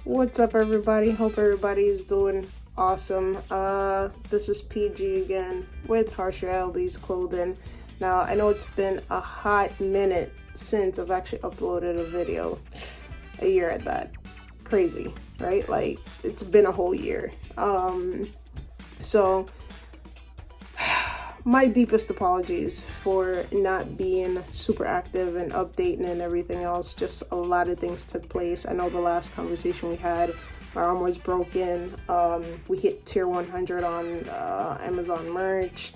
What's up, everybody? Hope everybody's doing awesome. This is PG again with Harshrealitiesclothing. Now, I know it's been a hot minute since I've actually uploaded a video. A year at that. Crazy, right? Like, it's been a whole year. So my deepest apologies for not being super active and updating and everything else. Just a lot of things took place. I know the last conversation we had, my arm was broken. We hit tier 100 on Amazon merch.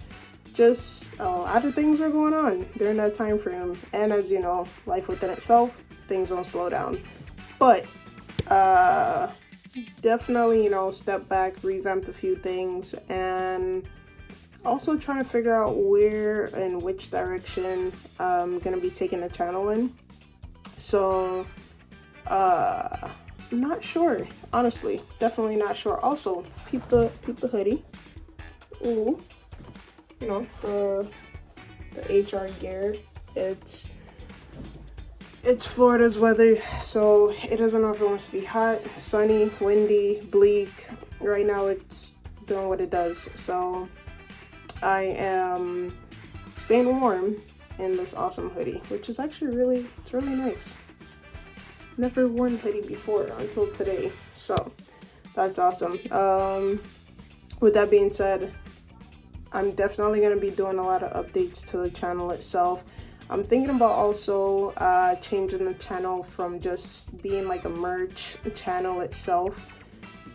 Just a lot of things were going on during that time frame. And as you know, life within itself, things don't slow down. But definitely, step back, revamped a few things, and also trying to figure out where and which direction I'm gonna be taking the channel in. So I'm not sure, honestly. Definitely not sure. Also, peep the hoodie. Ooh, the HR gear. It's Florida's weather, so it doesn't know if it wants to be hot, sunny, windy, bleak. Right now it's doing what it does. So I am staying warm in this awesome hoodie, which is actually it's really nice. Never worn hoodie before until today, so that's awesome. With that being said, I'm definitely going to be doing a lot of updates to the channel itself. I'm thinking about also changing the channel from just being like a merch channel itself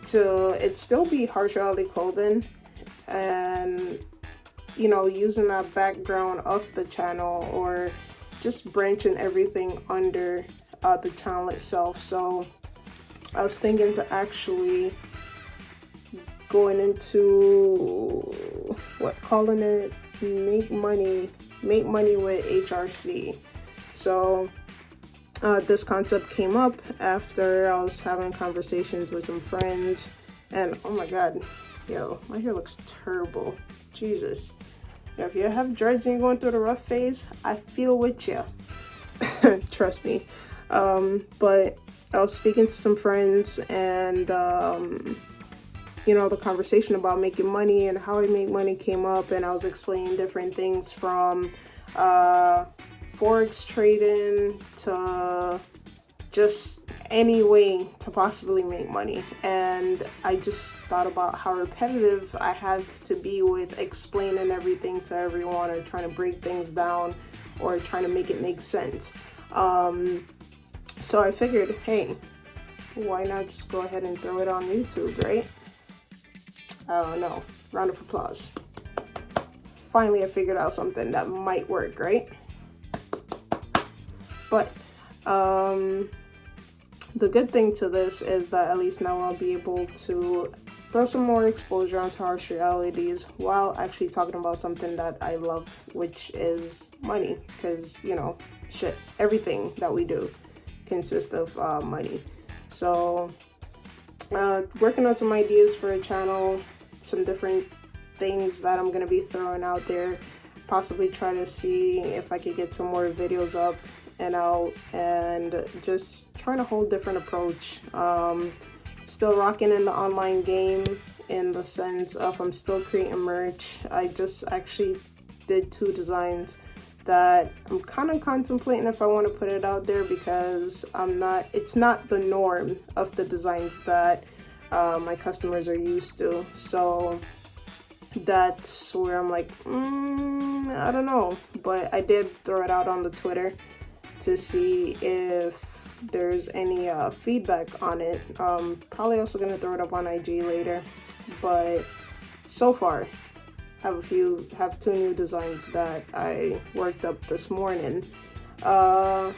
to it still be Harshrealitiesclothing, and using that background of the channel, or just branching everything under the channel itself. So I was thinking to actually going into calling it make money with HRC. So this concept came up after I was having conversations with some friends, and oh my god, yo, my hair looks terrible. Jesus. Yeah, if you have dreads and you're going through the rough phase, I feel with you. Trust me. But I was speaking to some friends, and the conversation about making money and how I make money came up, and I was explaining different things from forex trading to just any way to possibly make money. And I just thought about how repetitive I have to be with explaining everything to everyone, or trying to break things down, or trying to make it make sense. So I figured, hey, why not just go ahead and throw it on YouTube, right? I don't know. Round of applause. Finally, I figured out something that might work, right? But the good thing to this is that at least now I'll be able to throw some more exposure onto harsh realities while actually talking about something that I love, which is money. Because, shit, everything that we do consists of money. So working on some ideas for a channel, some different things that I'm going to be throwing out there, possibly try to see if I could get some more videos up and out, and just trying a whole different approach. Still rocking in the online game, in the sense of I'm still creating merch. I just actually did 2 designs that I'm kind of contemplating if I want to put it out there, because it's not the norm of the designs that my customers are used to. So that's where I'm like, I don't know. But I did throw it out on the Twitter to see if there's any feedback on it. Probably also gonna throw it up on IG later. But so far, I have 2 new designs that I worked up this morning. So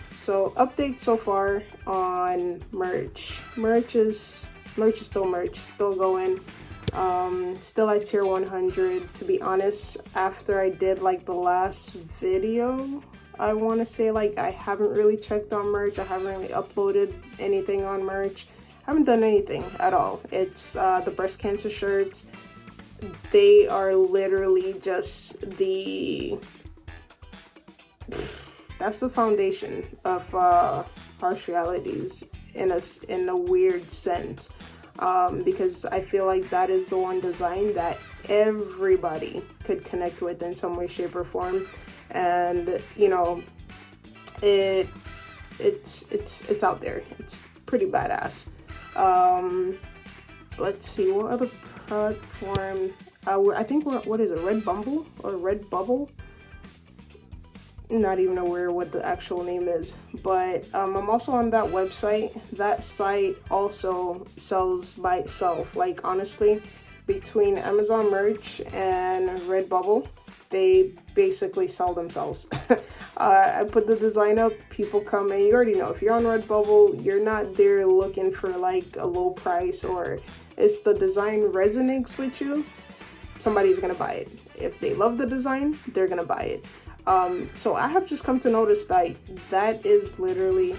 update so far on merch. Merch is still merch, still going. Still at tier 100. To be honest, after I did like the last video, I want to say I haven't really checked on merch. I haven't really uploaded anything on merch. I haven't done anything at all. It's the breast cancer shirts. They are literally just that's the foundation of harsh realities. in a weird sense, because I feel like that is the one design that everybody could connect with in some way, shape, or form. And you know, it's out there. It's pretty badass. Let's see, what other platform? I think what is it? Redbubble or Redbubble? Not even aware what the actual name is, but I'm also on that website. That site also sells by itself. Like honestly, between Amazon merch and Redbubble, they basically sell themselves. I put the design up, people come, and you already know, if you're on Redbubble, you're not there looking for like a low price, or if the design resonates with you, somebody's gonna buy it. If they love the design, they're gonna buy it. So I have just come to notice that that is literally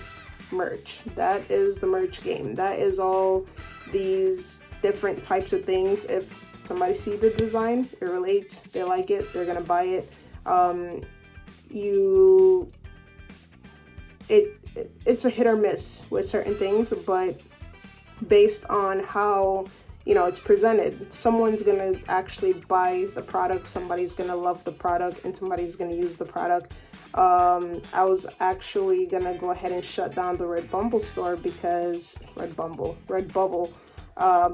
merch. That is the merch game. That is all these different types of things. If somebody see the design, it relates, they like it, they're gonna buy it. It's a hit or miss with certain things, but based on how, you know, it's presented, someone's gonna actually buy the product, somebody's gonna love the product, and somebody's gonna use the product. I was actually gonna go ahead and shut down the Redbubble store because Redbubble,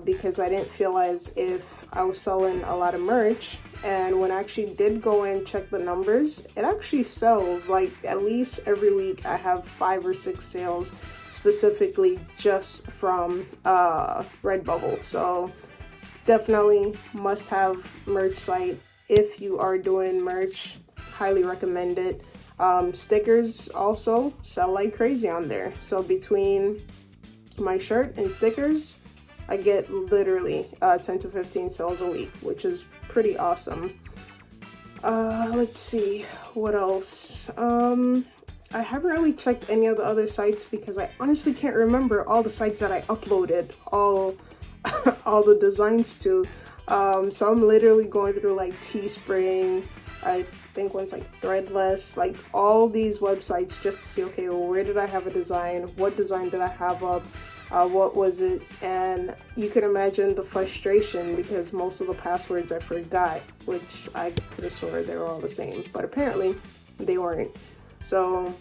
because I didn't feel as if I was selling a lot of merch. And when I actually did go and check the numbers, it actually sells, like at least every week I have 5 or 6 sales specifically just from Redbubble. So definitely must have merch site if you are doing merch. Highly recommend it. Stickers also sell like crazy on there. So between my shirt and stickers, I get literally 10 to 15 sales a week, which is pretty awesome. Let's see, what else? I haven't really checked any of the other sites because I honestly can't remember all the sites that I uploaded all the designs to. So I'm literally going through like Teespring, I think one's like Threadless, like all these websites just to see, okay, well, where did I have a design? What design did I have up? What was it? And you can imagine the frustration because most of the passwords I forgot, which I could have sworn they were all the same, but apparently they weren't. So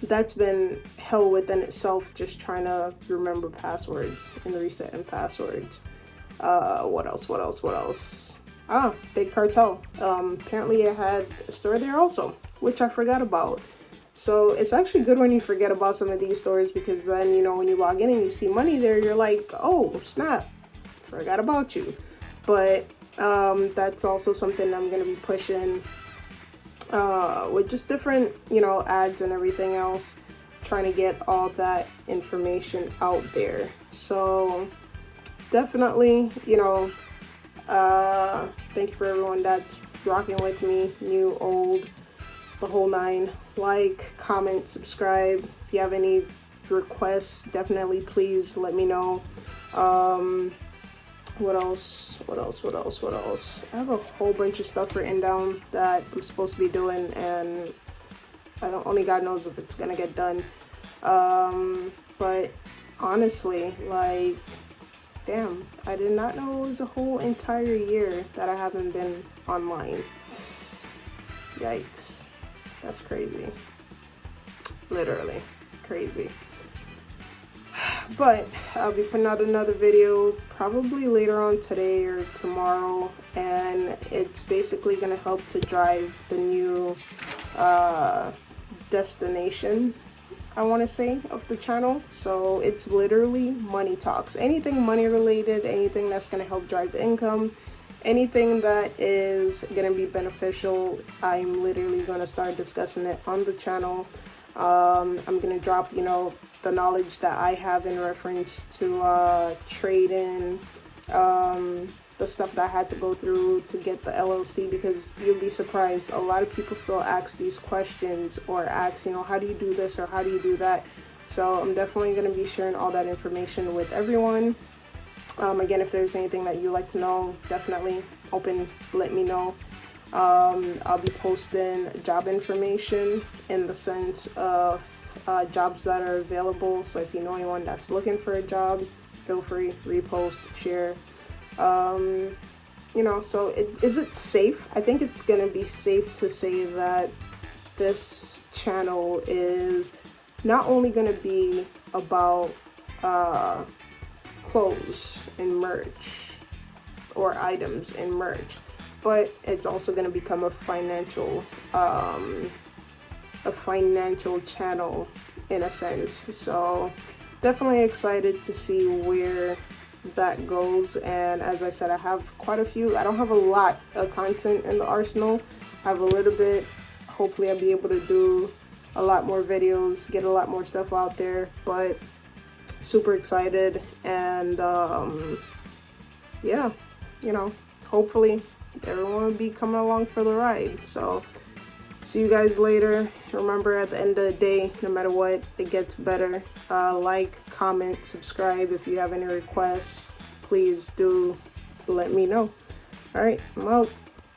that's been hell within itself, just trying to remember passwords and resetting passwords. What else? Big Cartel. Apparently I had a store there also, which I forgot about. So it's actually good when you forget about some of these stores, because then, you know, when you log in and you see money there, you're like, oh snap, forgot about you. But that's also something I'm going to be pushing with just different, you know, ads and everything else, trying to get all that information out there. So definitely, you know, thank you for everyone that's rocking with me, new, old, the whole 9. Like, comment, subscribe. If you have any requests, definitely please let me know. What else? I have a whole bunch of stuff written down that I'm supposed to be doing, and only God knows if it's gonna get done. But honestly, like, damn, I did not know it was a whole entire year that I haven't been online. Yikes. That's crazy. Literally crazy. But I'll be putting out another video probably later on today or tomorrow, and it's basically going to help to drive the new destination, I want to say, of the channel. So it's literally money talks. Anything money related, anything that's going to help drive income, anything that is going to be beneficial, I'm literally going to start discussing it on the channel. I'm going to drop, you know, the knowledge that I have in reference to trading, the stuff that I had to go through to get the LLC, because you'll be surprised, a lot of people still ask these questions, or ask, you know, how do you do this or how do you do that? So I'm definitely going to be sharing all that information with everyone. Again, if there's anything that you'd like to know, definitely let me know. I'll be posting job information in the sense of jobs that are available. So if you know anyone that's looking for a job, feel free, repost, share. You know, so is it safe? I think it's gonna be safe to say that this channel is not only gonna be about clothes and merch or items and merch, but it's also going to become a financial channel in a sense. So definitely excited to see where that goes. And as I said, I have quite a few. I don't have a lot of content in the arsenal. I have a little bit. Hopefully I'll be able to do a lot more videos, get a lot more stuff out there, but super excited. And yeah, you know, hopefully everyone will be coming along for the ride. So see you guys later. Remember, at the end of the day, no matter what, it gets better. Like, comment, subscribe. If you have any requests, please do let me know. All right, I'm out.